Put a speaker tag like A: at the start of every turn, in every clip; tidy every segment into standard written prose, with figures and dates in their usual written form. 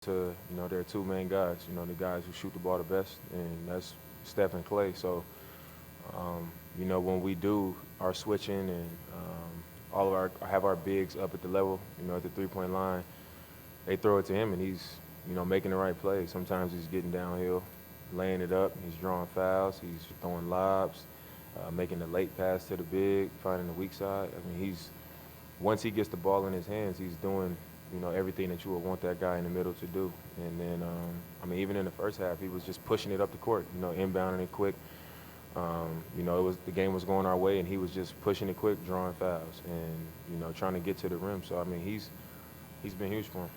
A: their two main guys, the guys who shoot the ball the best, and that's Steph and Clay. So, when we do our switching and all of our have our bigs up at the level, at the three-point line, they throw it to him, and he's, making the right play. Sometimes he's getting downhill, laying it up. He's drawing fouls. He's throwing lobs, making the late pass to the big, finding the weak side. I mean, once he gets the ball in his hands, he's doing, everything that you would want that guy in the middle to do. And then, even in the first half, he was just pushing it up the court, inbounding it quick. The game was going our way, and he was just pushing it quick, drawing fouls, and trying to get to the rim. So he's been huge for him.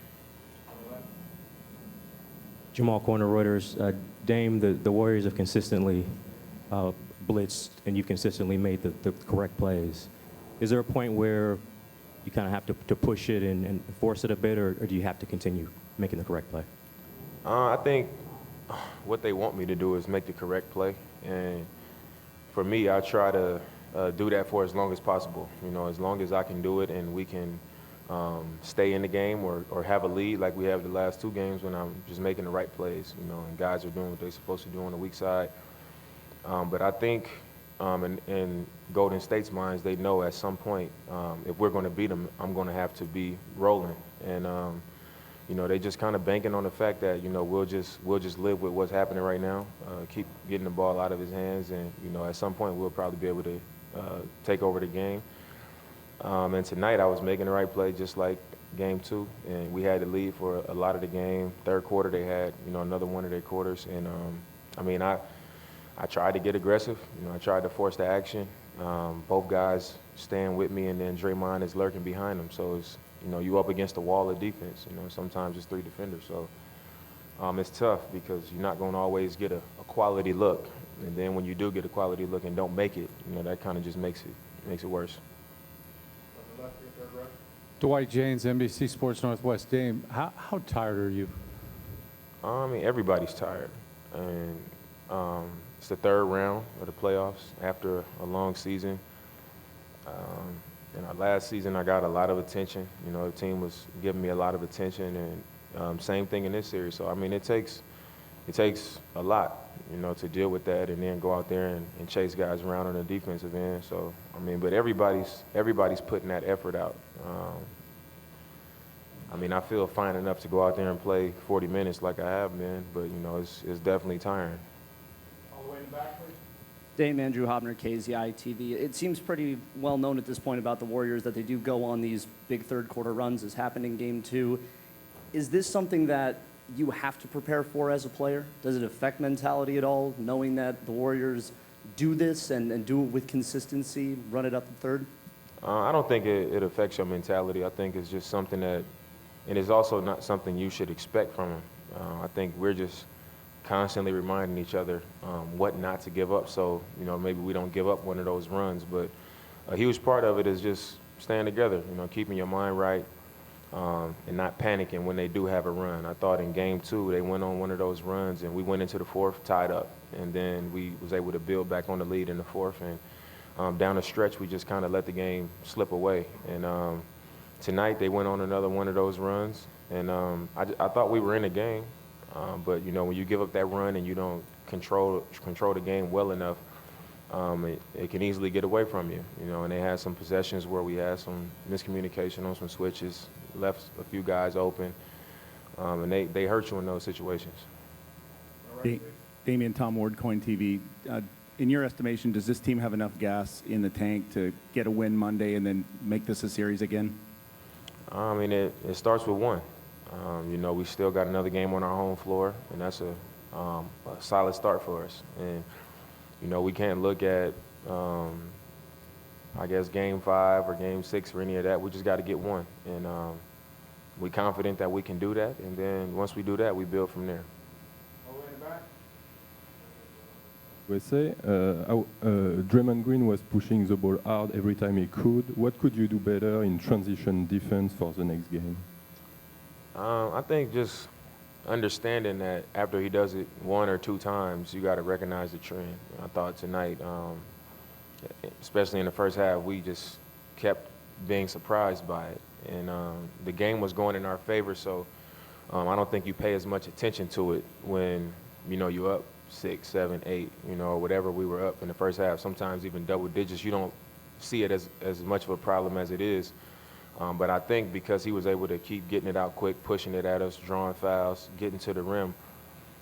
B: Jamal Corner, Reuters. Dame, the Warriors have consistently blitzed, and you've consistently made the correct plays. Is there a point where you kind of have to push it and force it a bit, or do you have to continue making the correct play?
A: I think what they want me to do is make the correct play, and for me, I try to do that for as long as possible. As long as I can do it, and we can stay in the game or have a lead like we have the last two games when I'm just making the right plays, and guys are doing what they're supposed to do on the weak side. But I think in Golden State's minds, they know at some point if we're going to beat them, I'm going to have to be rolling. And they just kind of banking on the fact that we'll just live with what's happening right now, keep getting the ball out of his hands, and at some point we'll probably be able to take over the game. And tonight I was making the right play, just like game two, and we had the lead for a lot of the game. Third quarter they had another one of their quarters, and I tried to get aggressive. I tried to force the action. Both guys staying with me, and then Draymond is lurking behind them. So it's you up against a wall of defense. Sometimes it's three defenders. So it's tough because you're not going to always get a quality look. And then when you do get a quality look and don't make it, that kind of just makes it worse.
C: Dwight James, NBC Sports Northwest. Dame, how tired are you?
A: Everybody's tired. And it's the third round of the playoffs after a long season. In our last season, I got a lot of attention. The team was giving me a lot of attention, and same thing in this series. So, it takes a lot, to deal with that and then go out there and chase guys around on the defensive end. So, but everybody's putting that effort out. I feel fine enough to go out there and play 40 minutes like I have been, but, it's definitely tiring.
C: All the way in the back, please.
D: Dame, Andrew Hobner, KZI TV. It seems pretty well known at this point about the Warriors that they do go on these big third quarter runs, as happened in game two. Is this something that you have to prepare for as a player? Does it affect mentality at all, knowing that the Warriors do this and do it with consistency, run it up the third?
A: I don't think it affects your mentality. I think it's just something that, and it's also not something you should expect from them. I think we're just constantly reminding each other what not to give up. So, maybe we don't give up one of those runs. But a huge part of it is just staying together, keeping your mind right and not panicking when they do have a run. I thought in game two, they went on one of those runs, and we went into the fourth tied up. And then we was able to build back on the lead in the fourth. And down the stretch, we just kind of let the game slip away. And tonight, they went on another one of those runs. And I thought we were in the game. But when you give up that run and you don't control the game well enough, it can easily get away from you. And they had some possessions where we had some miscommunication on some switches, left a few guys open, and they hurt you in those situations.
E: Damian, Tom Ward, Coin TV. In your estimation, does this team have enough gas in the tank to get a win Monday and then make this a series again?
A: It starts with one. We still got another game on our home floor, and that's a solid start for us. And, we can't look at, game 5 or game 6 or any of that. We just got to get one. And we're confident that we can do that. And then once we do that, we build from there.
F: USA, Draymond Green was pushing the ball hard every time he could. What could you do better in transition defense for the next game?
A: I think just understanding that after he does it one or two times, you got to recognize the trend. I thought tonight, especially in the first half, we just kept being surprised by it. And the game was going in our favor, so I don't think you pay as much attention to it when, you know, you're up 6, 7, 8, you know, whatever we were up in the first half, sometimes even double digits. You don't see it as much of a problem as it is. But I think because he was able to keep getting it out quick, pushing it at us, drawing fouls, getting to the rim,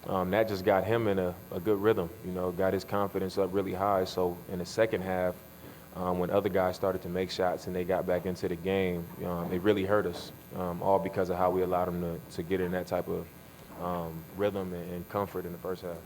A: that just got him in a good rhythm, you know, got his confidence up really high. So in the second half, when other guys started to make shots and they got back into the game, it really hurt us, all because of how we allowed them to get in that type of rhythm and comfort in the first half.